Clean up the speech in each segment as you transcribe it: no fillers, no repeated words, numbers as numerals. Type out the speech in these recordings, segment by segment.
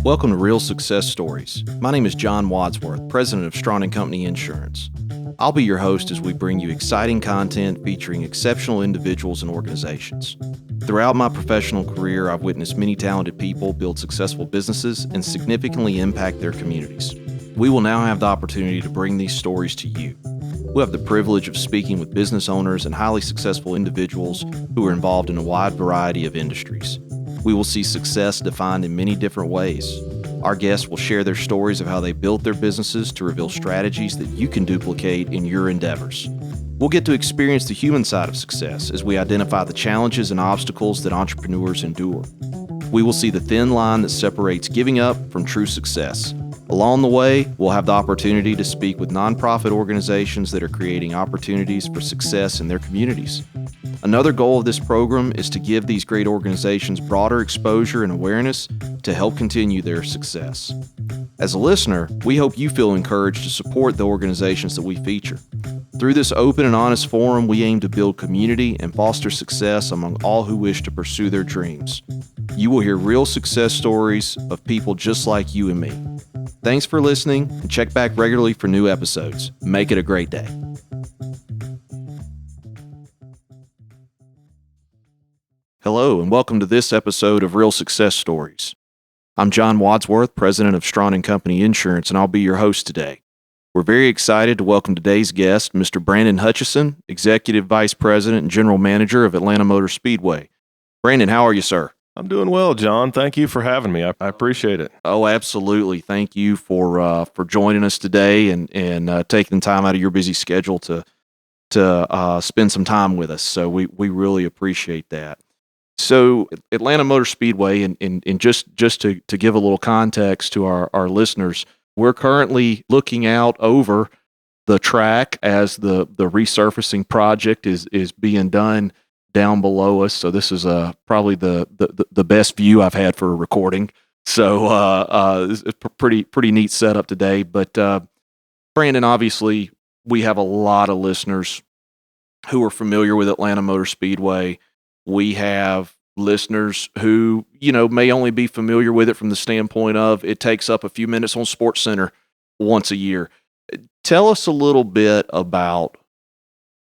Welcome to Real Success Stories. My name is John Wadsworth, president of Strawn & Company Insurance. I'll be your host as we bring you exciting content featuring exceptional individuals and organizations. Throughout my professional career, I've witnessed many talented people build successful businesses and significantly impact their communities. We will now have the opportunity to bring these stories to you. We'll have the privilege of speaking with business owners and highly successful individuals who are involved in a wide variety of industries. We will see success defined in many different ways. Our guests will share their stories of how they built their businesses to reveal strategies that you can duplicate in your endeavors. We'll get to experience the human side of success as we identify the challenges and obstacles that entrepreneurs endure. We will see the thin line that separates giving up from true success. Along the way, we'll have the opportunity to speak with nonprofit organizations that are creating opportunities for success in their communities. Another goal of this program is to give these great organizations broader exposure and awareness to help continue their success. As a listener, we hope you feel encouraged to support the organizations that we feature. Through this open and honest forum, we aim to build community and foster success among all who wish to pursue their dreams. You will hear real success stories of people just like you and me. Thanks for listening, and check back regularly for new episodes. Make it a great day. Hello, and welcome to this episode of Real Success Stories. I'm John Wadsworth, president of Strawn & Company Insurance, and I'll be your host today. We're very excited to welcome today's guest, Mr. Brandon Hutchison, executive vice president and general manager of Atlanta Motor Speedway. Brandon, how are you, sir? I'm doing well, John. Thank you for having me. I appreciate it. Oh, absolutely. Thank you for joining us today and taking time out of your busy schedule to spend some time with us. So we really appreciate that. So Atlanta Motor Speedway, and just to give a little context to our listeners, we're currently looking out over the track as the resurfacing project is being done down below us. So this is probably the best view I've had for a recording. So it's a pretty neat setup today. But Brandon, obviously, we have a lot of listeners who are familiar with Atlanta Motor Speedway. We have listeners who, may only be familiar with it from the standpoint of it takes up a few minutes on SportsCenter once a year. Tell us a little bit about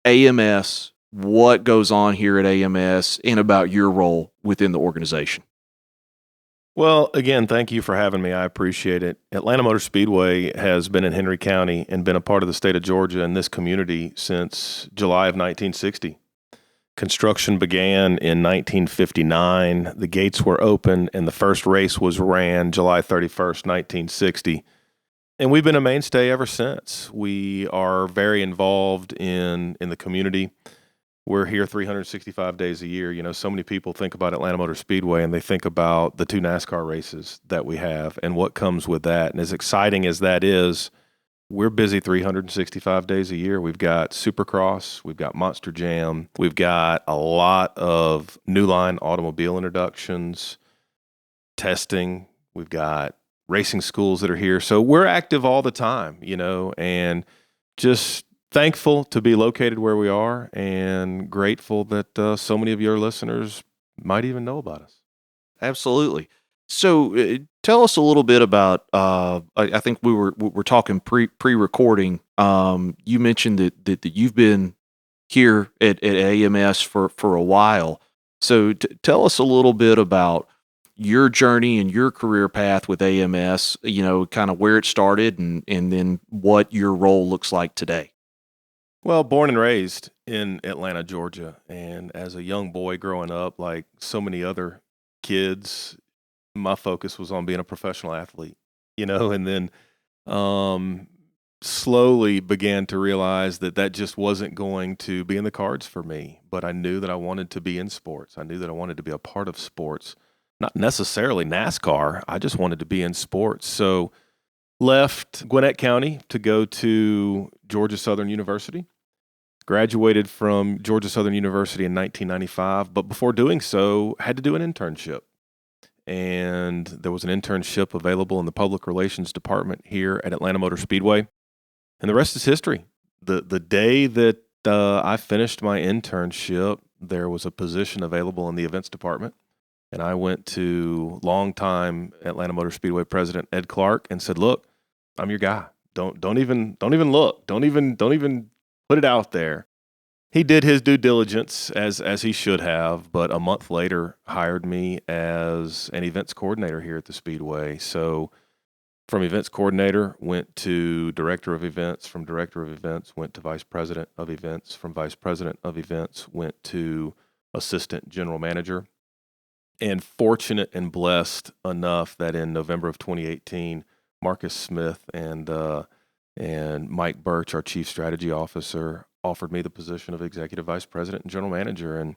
AMS, what goes on here at AMS, and about your role within the organization. Well, again, thank you for having me. I appreciate it. Atlanta Motor Speedway has been in Henry County and been a part of the state of Georgia and this community since July of 1960. Construction began in 1959. The gates were open, and the first race was ran July 31st, 1960. And we've been a mainstay ever since. We are very involved in the community. We're here 365 days a year. So many people think about Atlanta Motor Speedway, and they think about the two NASCAR races that we have and what comes with that. And as exciting as that is, we're busy 365 days a year. We've got Supercross, we've got Monster Jam, we've got a lot of new line automobile introductions, testing, we've got racing schools that are here. So we're active all the time, and just thankful to be located where we are and grateful that so many of your listeners might even know about us. Absolutely. So tell us a little bit about, I think we're talking pre-recording. You mentioned that you've been here at AMS for a while. So tell us a little bit about your journey and your career path with AMS, kind of where it started and then what your role looks like today. Well, born and raised in Atlanta, Georgia, and as a young boy growing up, like so many other kids, my focus was on being a professional athlete, and then slowly began to realize that just wasn't going to be in the cards for me. But I knew that I wanted to be in sports. I knew that I wanted to be a part of sports, not necessarily NASCAR. I just wanted to be in sports. So left Gwinnett County to go to Georgia Southern University. Graduated from Georgia Southern University in 1995, but before doing so, had to do an internship. And there was an internship available in the public relations department here at Atlanta Motor Speedway. And the rest is history. The day that I finished my internship. There was a position available in the events department, and I went to longtime Atlanta Motor Speedway president Ed Clark and said, "Look, I'm your guy. Don't even look. Don't even put it out there." He did his due diligence as he should have, but a month later hired me as an events coordinator here at the Speedway. So from events coordinator, went to director of events. From director of events, went to vice president of events. From vice president of events, went to assistant general manager. And fortunate and blessed enough that in November of 2018, Marcus Smith and Mike Birch, our chief strategy officer, offered me the position of executive vice president and general manager. And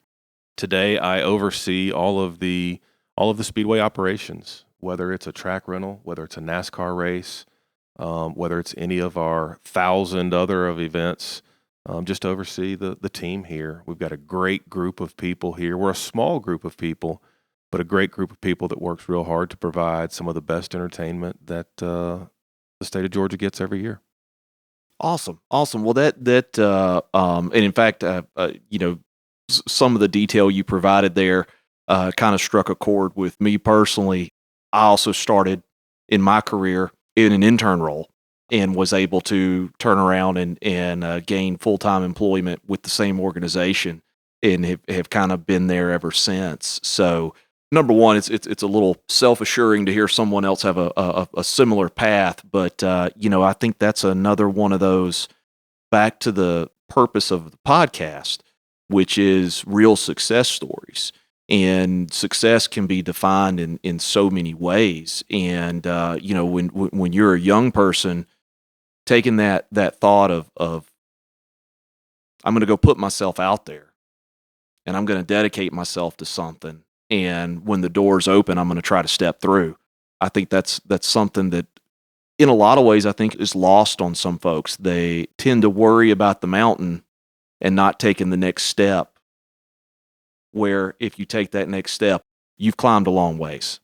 today I oversee all of the Speedway operations, whether it's a track rental, whether it's a NASCAR race, whether it's any of our 1,000 other of events, just to oversee the team here. We've got a great group of people here. We're a small group of people, but a great group of people that works real hard to provide some of the best entertainment that the state of Georgia gets every year. Awesome. Well, and in fact, some of the detail you provided there kind of struck a chord with me personally. I also started in my career in an intern role and was able to turn around and gain full-time employment with the same organization, and have kind of been there ever since. So, number one, it's a little self-assuring to hear someone else have a similar path, but I think that's another one of those, back to the purpose of the podcast, which is real success stories. And success can be defined in so many ways. And when you're a young person, taking that thought of I'm going to go put myself out there, and I'm going to dedicate myself to something. And when the doors open, I'm going to try to step through. I think that's something that, in a lot of ways, I think is lost on some folks. They tend to worry about the mountain and not taking the next step, where if you take that next step, you've climbed a long ways.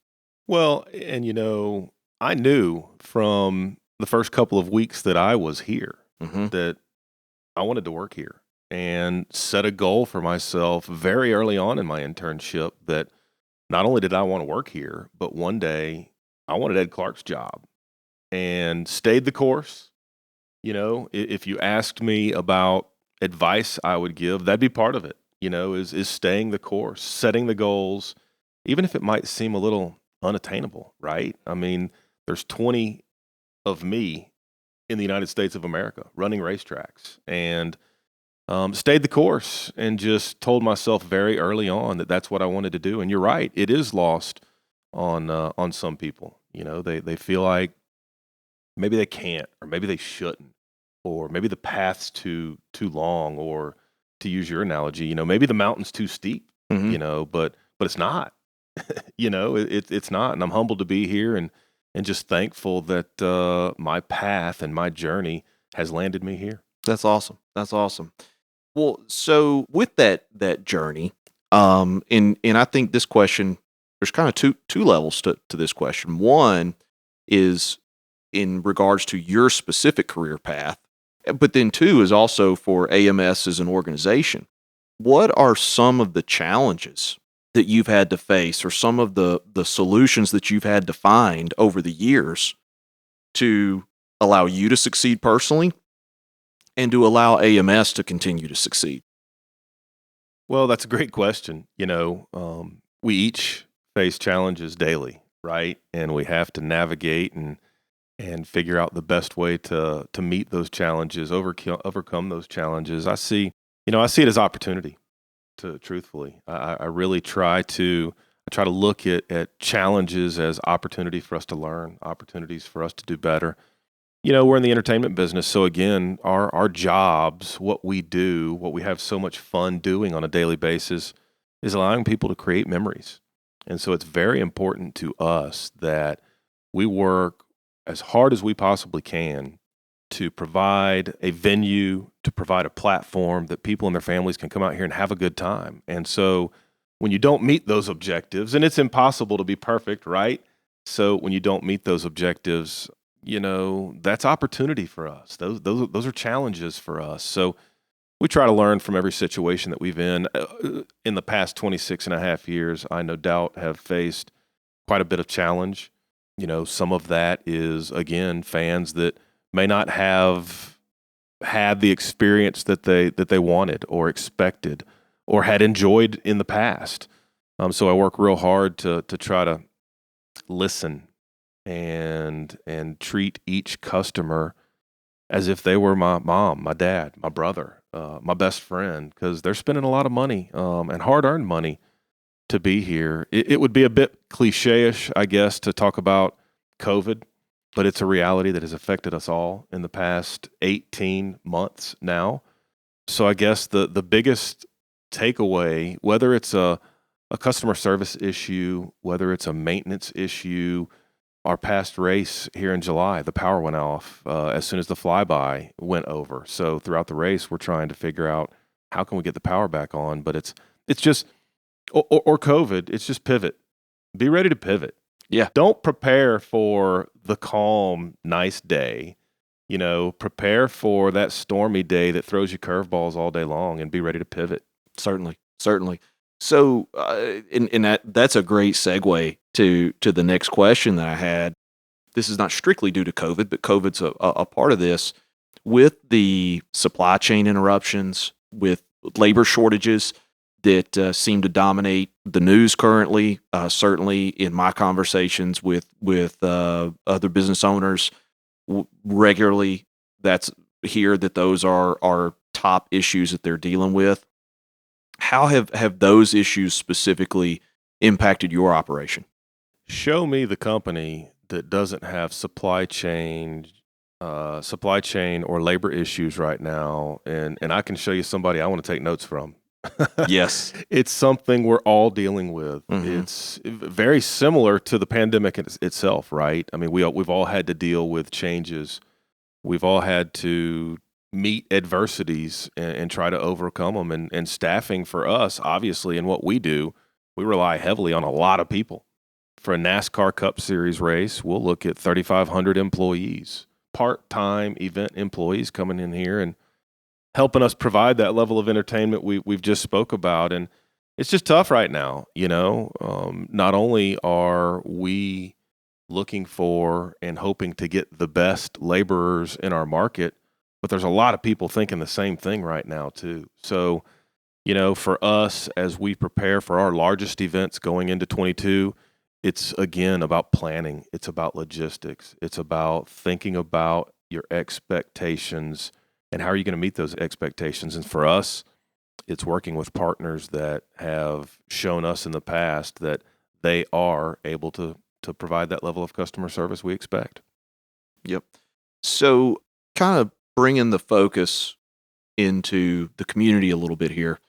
Well, and I knew from the first couple of weeks that I was here that I wanted to work here, and set a goal for myself very early on in my internship that not only did I want to work here, but one day I wanted Ed Clark's job, and stayed the course. If you asked me about advice I would give, that'd be part of it, is staying the course, setting the goals, even if it might seem a little unattainable, right? I mean, there's 20 of me in the United States of America running racetracks, and stayed the course and just told myself very early on that that's what I wanted to do. And you're right, it is lost on some people. They feel like maybe they can't, or maybe they shouldn't, or maybe the path's too long, or, to use your analogy, maybe the mountain's too steep. But it's not. It's not. And I'm humbled to be here, and just thankful that my path and my journey has landed me here. That's awesome. Well, so with that journey, and I think this question, there's kind of two levels to this question. One is in regards to your specific career path, but then two is also for AMS as an organization. What are some of the challenges that you've had to face, or some of the solutions that you've had to find over the years to allow you to succeed personally and to allow AMS to continue to succeed? Well, that's a great question. We each face challenges daily, right? And we have to navigate and figure out the best way to meet those challenges, overcome those challenges. I see it as opportunity. Truthfully, I really try to look at challenges as opportunity for us to learn, opportunities for us to do better. We're in the entertainment business, so again, our jobs, what we do, what we have so much fun doing on a daily basis, is allowing people to create memories. And so it's very important to us that we work as hard as we possibly can to provide a venue, to provide a platform that people and their families can come out here and have a good time. And so when you don't meet those objectives, and it's impossible to be perfect, right? So when you don't meet those objectives, that's opportunity for us. Those are challenges for us. So we try to learn from every situation that we've in the past 26 and a half years. I no doubt have faced quite a bit of challenge. Some of that is, again, fans that may not have had the experience that they wanted or expected or had enjoyed in the past. So I work real hard to try to listen and treat each customer as if they were my mom, my dad, my brother, my best friend, because they're spending a lot of money and hard-earned money to be here. It would be a bit cliche-ish, I guess, to talk about COVID, but it's a reality that has affected us all in the past 18 months now. So I guess the biggest takeaway, whether it's a customer service issue, whether it's a maintenance issue, our past race here in July, the power went off as soon as the flyby went over. So throughout the race, we're trying to figure out how can we get the power back on. But it's just, or COVID, it's just pivot. Be ready to pivot. Yeah. Don't prepare for the calm, nice day. Prepare for that stormy day that throws you curveballs all day long, and be ready to pivot. Certainly. So, and that's a great segue to the next question that I had. This is not strictly due to COVID, but COVID's a part of this. With the supply chain interruptions, with labor shortages that seem to dominate the news currently, certainly in my conversations with other business owners regularly, that's here that those are top issues that they're dealing with. How have those issues specifically impacted your operation? Show me the company that doesn't have supply chain or labor issues right now, and I can show you somebody I want to take notes from. Yes. It's something we're all dealing with. Mm-hmm. It's very similar to the pandemic itself, right? I mean, we've all had to deal with changes. We've all had to meet adversities and try to overcome them. And staffing for us, obviously, in what we do, we rely heavily on a lot of people. For a NASCAR Cup Series race, we'll look at 3,500 employees, part-time event employees coming in here and helping us provide that level of entertainment we've just spoke about. And it's just tough right now. Not only are we looking for and hoping to get the best laborers in our market, but there's a lot of people thinking the same thing right now too. So, for us, as we prepare for our largest events going into 22, it's again about planning. It's about logistics. It's about thinking about your expectations and how are you going to meet those expectations. And for us, it's working with partners that have shown us in the past that they are able to provide that level of customer service we expect. Yep. So kind of bringing the focus into the community a little bit here.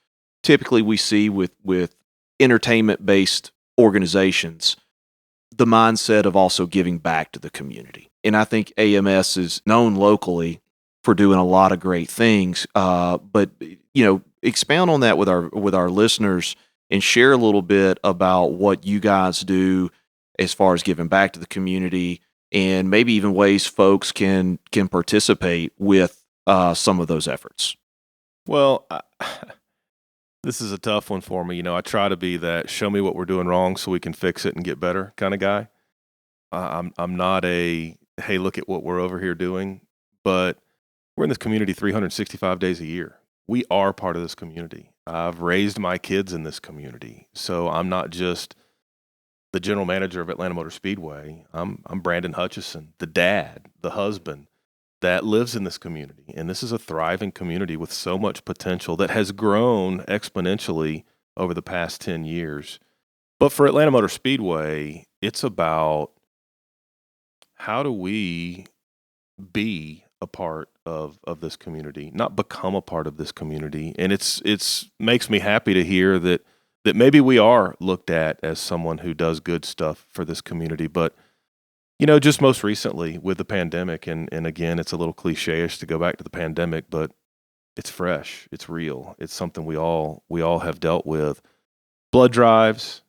Typically we see with entertainment-based organizations, the mindset of also giving back to the community. And I think AMS is known locally for doing a lot of great things. But expound on that with our listeners and share a little bit about what you guys do as far as giving back to the community, and maybe even ways folks can participate with some of those efforts. Well, this is a tough one for me. I try to be that show me what we're doing wrong so we can fix it and get better kind of guy. I'm not a, hey, look at what we're over here doing, but we're in this community 365 days a year. We are part of this community. I've raised my kids in this community. So I'm not just the general manager of Atlanta Motor Speedway. I'm Brandon Hutchison, the dad, the husband that lives in this community. And this is a thriving community with so much potential that has grown exponentially over the past 10 years. But for Atlanta Motor Speedway, it's about how do we be a part of this community, not become a part of this community. And it's makes me happy to hear that maybe we are looked at as someone who does good stuff for this community. But, just most recently with the pandemic, and again, it's a little cliche-ish to go back to the pandemic, but it's fresh, it's real, it's something we all have dealt with. Blood drives,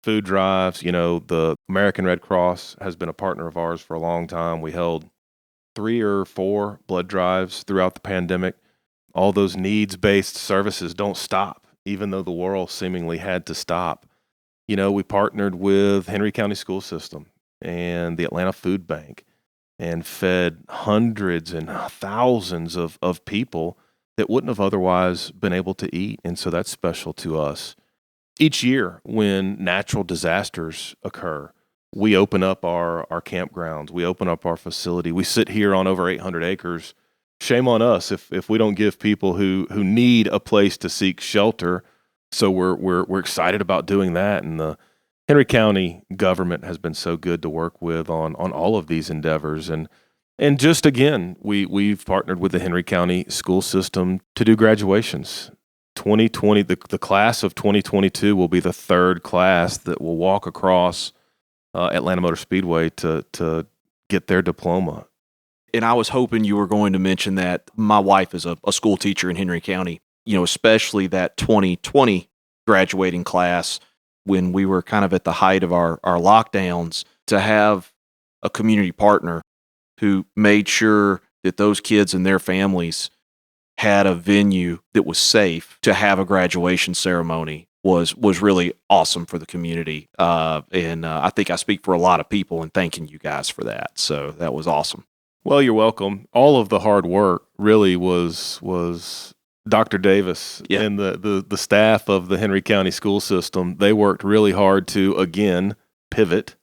food drives, the American Red Cross has been a partner of ours for a long time. We held 3 or 4 blood drives throughout the pandemic. all those needs-based services don't stop, even though the world seemingly had to stop. We partnered with Henry County School System and the Atlanta Food Bank and fed hundreds and thousands of people that wouldn't have otherwise been able to eat. And so that's special to us. Each year when natural disasters occur, we open up our campgrounds, we open up our facility. We sit here on over 800 acres. Shame on us if we don't give people who need a place to seek shelter. So we're excited about doing that. And the Henry County government has been so good to work with on all of these endeavors. And just again, we've partnered with the Henry County school system to do graduations. 2020, the class of 2022 will be the third class that will walk across Atlanta Motor Speedway to get their diploma. And I was hoping you were going to mention that my wife is a school teacher in Henry County, especially that 2020 graduating class when we were kind of at the height of our lockdowns, to have a community partner who made sure that those kids and their families had a venue that was safe to have a graduation ceremony was really awesome for the community. And I think I speak for a lot of people in thanking you guys for that. So that was awesome. Well, you're welcome. All of the hard work really was Dr. Davis and the staff of the Henry County school system. They worked really hard to, again, pivot.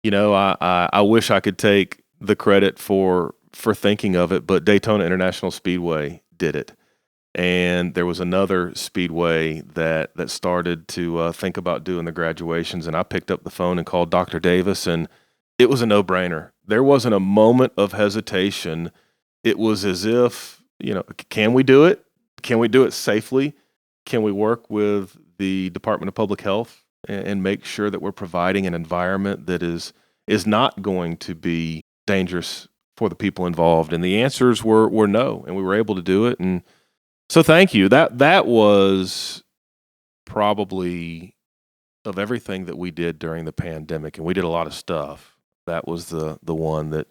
I wish I could take the credit for thinking of it, but Daytona International Speedway did it. And there was another speedway that started to think about doing the graduations, and I picked up the phone and called Dr. Davis, and it was a no-brainer. There wasn't a moment of hesitation. It was as if, can we do it? Can we do it safely? Can we work with the Department of Public Health and make sure that we're providing an environment that is not going to be dangerous for the people involved? And the answers were no, and we were able to do it. And so thank you. That was probably, of everything that we did during the pandemic, and we did a lot of stuff, that was the one that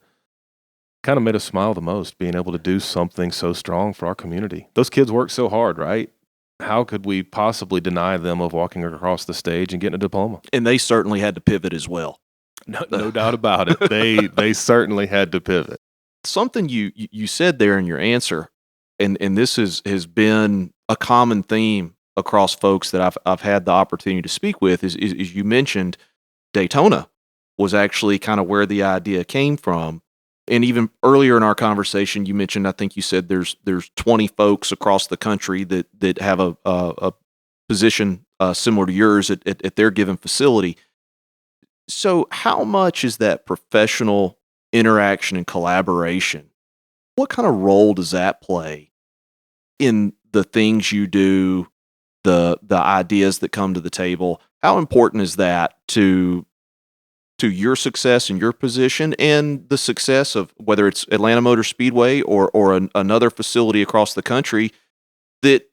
kind of made us smile the most, being able to do something so strong for our community. Those kids worked so hard, right? How could we possibly deny them of walking across the stage and getting a diploma? And they certainly had to pivot as well. No doubt about it. They certainly had to pivot. Something you said there in your answer, and this has been a common theme across folks that I've had the opportunity to speak with, is you mentioned Daytona was actually kind of where the idea came from. And even earlier in our conversation, you mentioned, I think you said there's 20 folks across the country that have a position similar to yours at their given facility. So how much is that professional interaction and collaboration? What kind of role does that play in the things you do, the ideas that come to the table? How important is that to your success in your position and the success of whether it's Atlanta Motor Speedway or another facility across the country that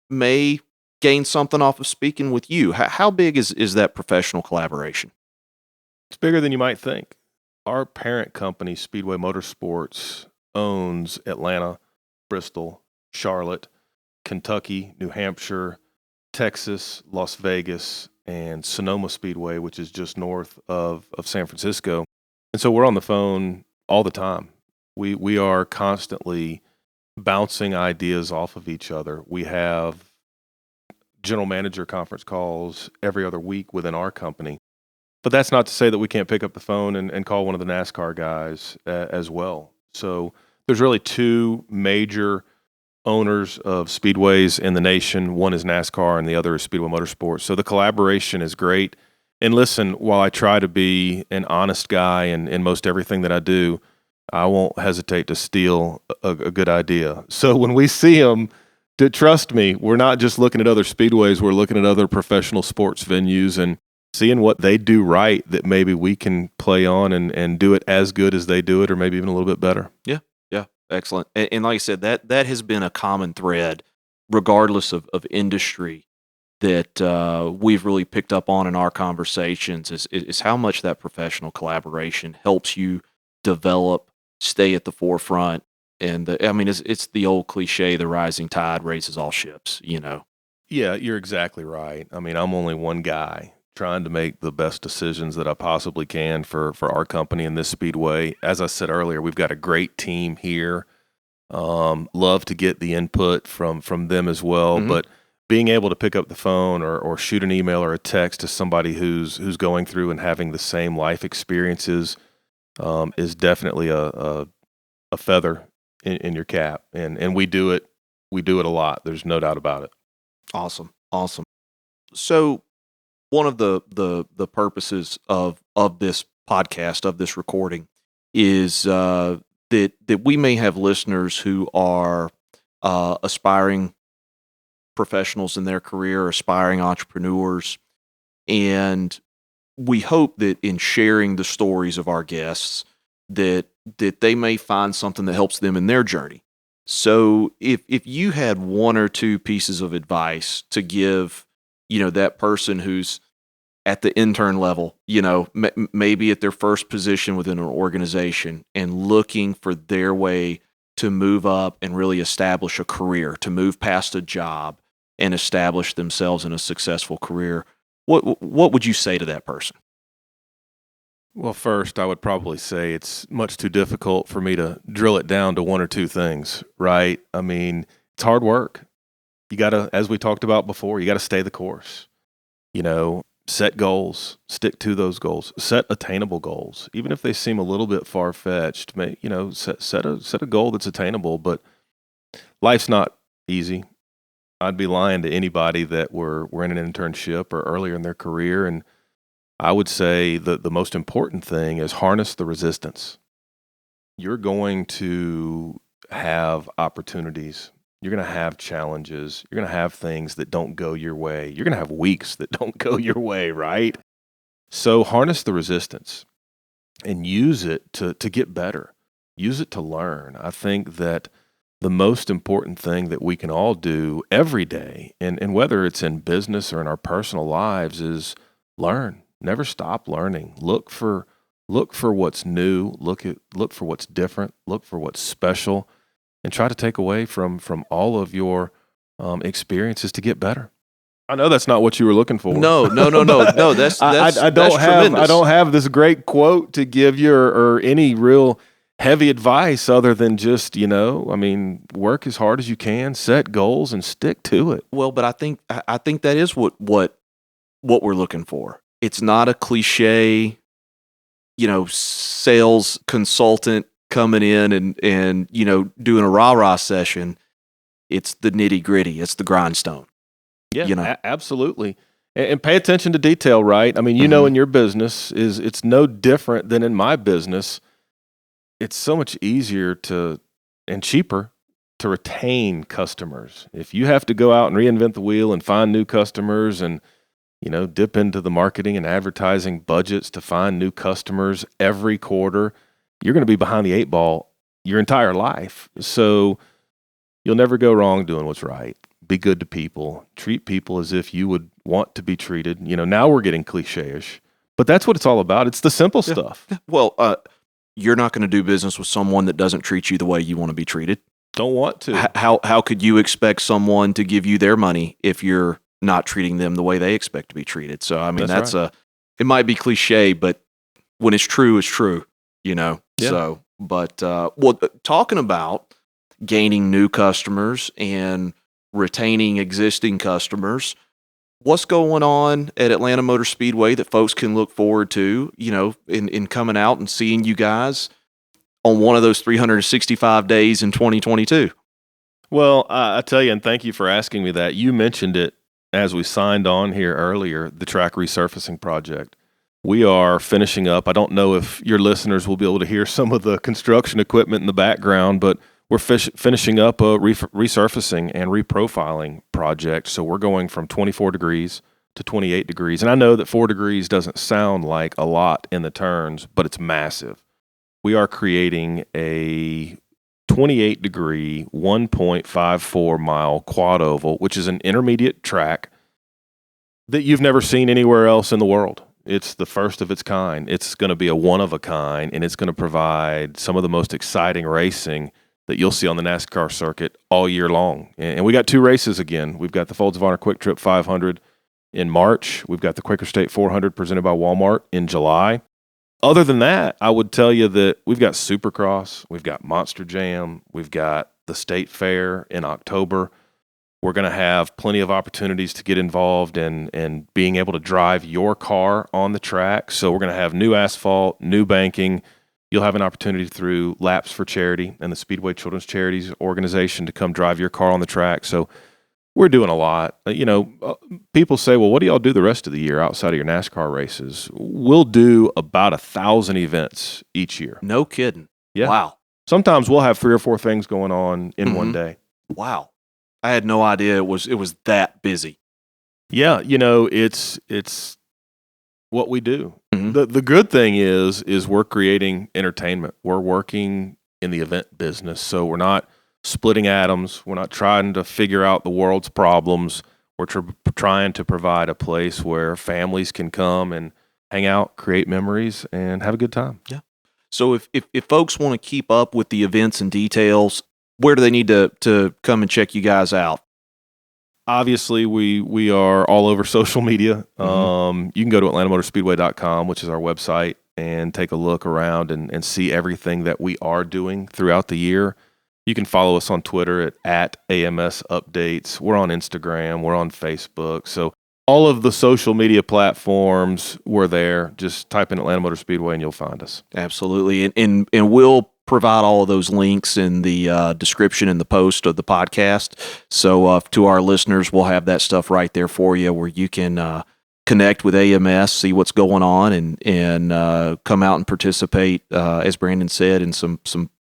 may gain something off of speaking with you? How big is that professional collaboration? It's bigger than you might think. Our parent company, Speedway Motorsports, owns Atlanta, Bristol, Charlotte, Kentucky, New Hampshire, Texas, Las Vegas, and Sonoma Speedway, which is just north of San Francisco. And so we're on the phone all the time. We are constantly bouncing ideas off of each other. We have general manager conference calls every other week within our company. But that's not to say that we can't pick up the phone and call one of the NASCAR guys as well. So there's really two major owners of speedways in the nation. One is NASCAR and the other is Speedway Motorsports. So the collaboration is great. And listen, while I try to be an honest guy in most everything that I do, I won't hesitate to steal a good idea. So when we see them, trust me, we're not just looking at other speedways, we're looking at other professional sports venues and seeing what they do right that maybe we can play on and do it as good as they do it, or maybe even a little bit better. Yeah. Excellent. And like I said, that has been a common thread, regardless of industry, that we've really picked up on in our conversations is how much that professional collaboration helps you develop, stay at the forefront, And I mean, it's the old cliche: the rising tide raises all ships. Yeah, you're exactly right. I mean, I'm only one guy trying to make the best decisions that I possibly can for our company and this speedway. As I said earlier, we've got a great team here. Love to get the input from them as well, Mhm. but being able to pick up the phone or shoot an email or a text to somebody who's going through and having the same life experiences is definitely a feather in your cap, and we do it a lot. There's no doubt about it. Awesome, awesome. So one of the purposes of this podcast, of this recording, is that we may have listeners who are aspiring professionals in their career, aspiring entrepreneurs, and we hope that in sharing the stories of our guests, that they may find something that helps them in their journey. So if you had one or two pieces of advice to give, that person who's at the intern level, maybe at their first position within an organization and looking for their way to move up and really establish a career, to move past a job and establish themselves in a successful career, what would you say to that person? Well, first, I would probably say it's much too difficult for me to drill it down to one or two things, right? I mean, it's hard work. You got to, as we talked about before, you got to stay the course. Set goals, stick to those goals, set attainable goals, even if they seem a little bit far fetched. Set a goal that's attainable. But life's not easy. I'd be lying to anybody that were in an internship or earlier in their career, and I would say the most important thing is harness the resistance. You're going to have opportunities. You're going to have challenges. You're going to have things that don't go your way. You're going to have weeks that don't go your way, right? So harness the resistance and use it to get better. Use it to learn. I think that the most important thing that we can all do every day, and whether it's in business or in our personal lives, is learn. Never stop learning. Look for what's new. Look for what's different. Look for what's special, and try to take away from all of your experiences to get better. I know that's not what you were looking for. No. That's I don't have this great quote to give you or any real heavy advice other than just work as hard as you can, set goals, and stick to it. Well, but I think that is what we're looking for. It's not a cliche, sales consultant coming in and doing a rah-rah session. It's the nitty-gritty. It's the grindstone. Yeah, absolutely. And pay attention to detail, right? I mean, in your business, it's no different than in my business. It's so much easier and cheaper to retain customers. If you have to go out and reinvent the wheel and find new customers and dip into the marketing and advertising budgets to find new customers every quarter, you're going to be behind the eight ball your entire life. So you'll never go wrong doing what's right. Be good to people. Treat people as if you would want to be treated. Now we're getting cliche-ish, but that's what it's all about. It's the simple stuff. Well, you're not going to do business with someone that doesn't treat you the way you want to be treated. Don't want to. How could you expect someone to give you their money if you're not treating them the way they expect to be treated? So, I mean, that's right. It might be cliche, but when it's true, it's true, Yeah. So, but, talking about gaining new customers and retaining existing customers, what's going on at Atlanta Motor Speedway that folks can look forward to, in coming out and seeing you guys on one of those 365 days in 2022? Well, I tell you, and thank you for asking me that. You mentioned it as we signed on here earlier, the track resurfacing project. We are finishing up. I don't know if your listeners will be able to hear some of the construction equipment in the background, but we're finishing up a resurfacing and reprofiling project. So we're going from 24 degrees to 28 degrees. And I know that 4 degrees doesn't sound like a lot in the turns, but it's massive. We are creating a 28 degree, 1.54 mile quad oval, which is an intermediate track that you've never seen anywhere else in the world. It's the first of its kind. It's going to be a one of a kind, and it's going to provide some of the most exciting racing that you'll see on the NASCAR circuit all year long. And we got 2 races again. We've got the Folds of Honor Quick Trip 500 in March. We've got the Quaker State 400 presented by Walmart in July. Other than that, I would tell you that we've got Supercross, we've got Monster Jam, we've got the State Fair in October. We're going to have plenty of opportunities to get involved and being able to drive your car on the track. So we're going to have new asphalt, new banking. You'll have an opportunity through Laps for Charity and the Speedway Children's Charities organization to come drive your car on the track. So we're doing a lot. People say, well, what do y'all do the rest of the year outside of your NASCAR races? We'll do about 1,000 events each year. No kidding. Yeah. Wow. Sometimes we'll have 3 or 4 things going on in one day. Wow. I had no idea it was that busy. Yeah, it's what we do. The good thing is we're creating entertainment. We're working in the event business, so we're not splitting atoms. We're not trying to figure out the world's problems. We're trying to provide a place where families can come and hang out, create memories, and have a good time. Yeah. So if folks want to keep up with the events and details, where do they need to come and check you guys out? Obviously, we are all over social media. You can go to AtlantaMotorSpeedway.com, which is our website, and take a look around and see everything that we are doing throughout the year. You can follow us on Twitter at AMS Updates. We're on Instagram. We're on Facebook. So all of the social media platforms, we're there. Just type in Atlanta Motor Speedway and you'll find us. Absolutely. And we'll provide all of those links in the description in the post of the podcast. So to our listeners, we'll have that stuff right there for you where you can connect with AMS, see what's going on, and come out and participate, as Brandon said, in some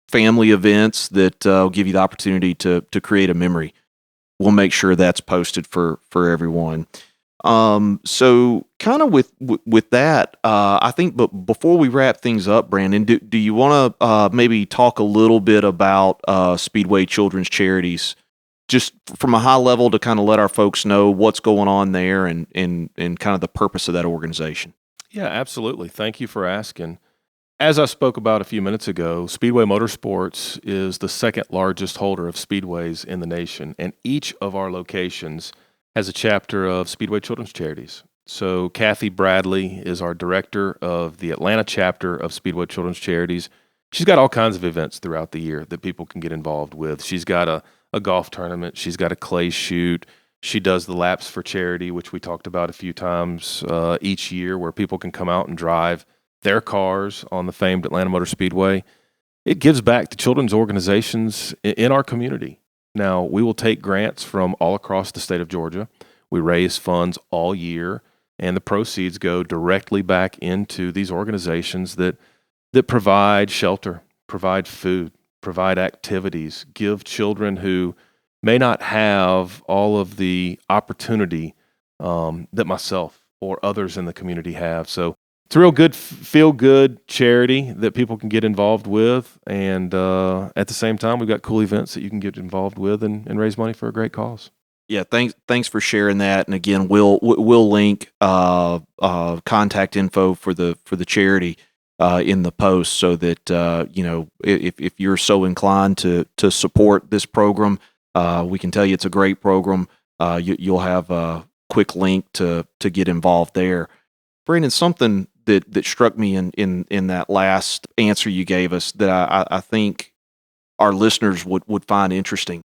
family events that will give you the opportunity to create a memory. We'll make sure that's posted for everyone. So kind of with that, I think, but before we wrap things up, Brandon, do you want to maybe talk a little bit about Speedway Children's Charities, just from a high level to kind of let our folks know what's going on there and kind of the purpose of that organization? Yeah, absolutely. Thank you for asking. As I spoke about a few minutes ago, Speedway Motorsports is the second largest holder of speedways in the nation, and each of our locations has a chapter of Speedway Children's Charities. So Kathy Bradley is our director of the Atlanta chapter of Speedway Children's Charities. She's got all kinds of events throughout the year that people can get involved with. She's got a golf tournament. She's got a clay shoot. She does the Laps for Charity, which we talked about a few times each year, where people can come out and drive their cars on the famed Atlanta Motor Speedway. It gives back to children's organizations in our community. Now, we will take grants from all across the state of Georgia. We raise funds all year, and the proceeds go directly back into these organizations that provide shelter, provide food, provide activities, give children who may not have all of the opportunity that myself or others in the community have. So it's a real good, feel-good charity that people can get involved with, and at the same time, we've got cool events that you can get involved with and raise money for a great cause. Yeah, thanks for sharing that. And again, we'll link contact info for the charity in the post, so that if you're so inclined to support this program, we can tell you it's a great program. You'll have a quick link to get involved there. Brandon, something that struck me in that last answer you gave us that I think our listeners would find interesting.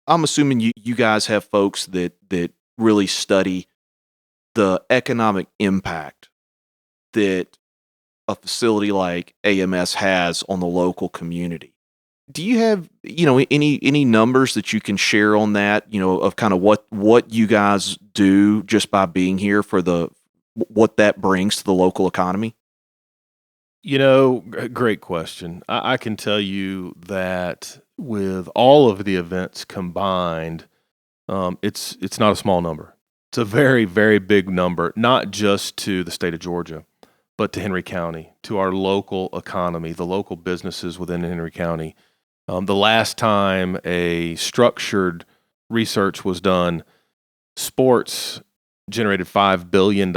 I'm assuming you guys have folks that really study the economic impact that a facility like AMS has on the local community. Do you have any numbers that you can share on that? Of kind of what you guys do just by being here, for what that brings to the local economy? Great question. I can tell you that with all of the events combined, it's not a small number. It's a very, very big number, not just to the state of Georgia, but to Henry County, to our local economy, the local businesses within Henry County. The last time a structured research was done, sports generated $5 billion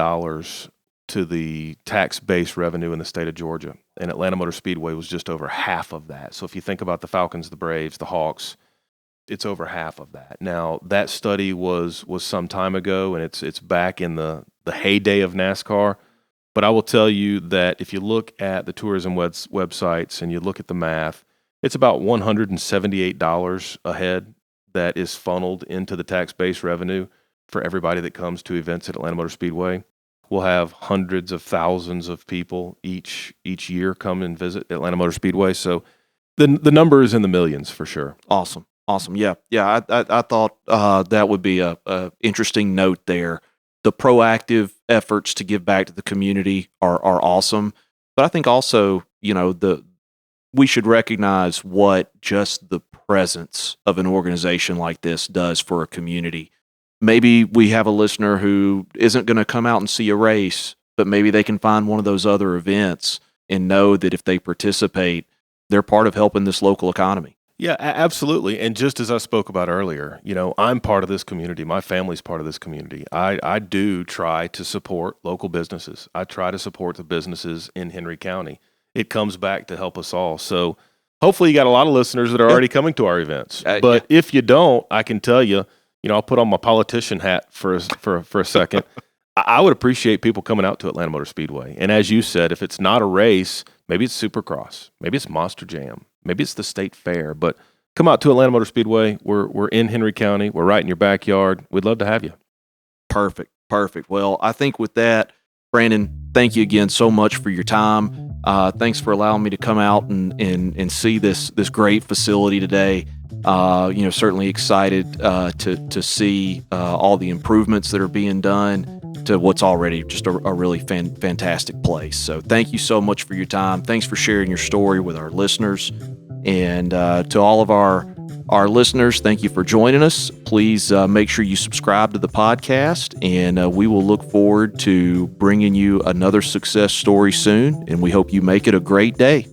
to the tax base revenue in the state of Georgia. And Atlanta Motor Speedway was just over half of that. So if you think about the Falcons, the Braves, the Hawks, it's over half of that. Now, that study was some time ago, and it's back in the heyday of NASCAR. But I will tell you that if you look at the tourism websites and you look at the math, it's about $178 a head that is funneled into the tax base revenue for everybody that comes to events at Atlanta Motor Speedway. We'll have hundreds of thousands of people each year come and visit Atlanta Motor Speedway. So the number is in the millions for sure. Awesome. Yeah. I thought that would be a interesting note there. The proactive efforts to give back to the community are awesome, but I think also, we should recognize what just the presence of an organization like this does for a community. Maybe we have a listener who isn't going to come out and see a race, but maybe they can find one of those other events and know that if they participate, they're part of helping this local economy. Yeah, absolutely. And just as I spoke about earlier, I'm part of this community. My family's part of this community. I do try to support local businesses. I try to support the businesses in Henry County. It comes back to help us all. So hopefully you got a lot of listeners that are already coming to our events. But if you don't, I can tell you, I'll put on my politician hat for a second. I would appreciate people coming out to Atlanta Motor Speedway. And as you said, if it's not a race, maybe it's Supercross, maybe it's Monster Jam, maybe it's the State Fair. But come out to Atlanta Motor Speedway. We're in Henry County. We're right in your backyard. We'd love to have you. Perfect. Well, I think with that, Brandon, thank you again so much for your time. Thanks for allowing me to come out and see this great facility today. Certainly excited to see all the improvements that are being done to what's already just a really fantastic place. So thank you so much for your time. Thanks for sharing your story with our listeners. And to all of our listeners, thank you for joining us. Please make sure you subscribe to the podcast, and we will look forward to bringing you another success story soon, and we hope you make it a great day.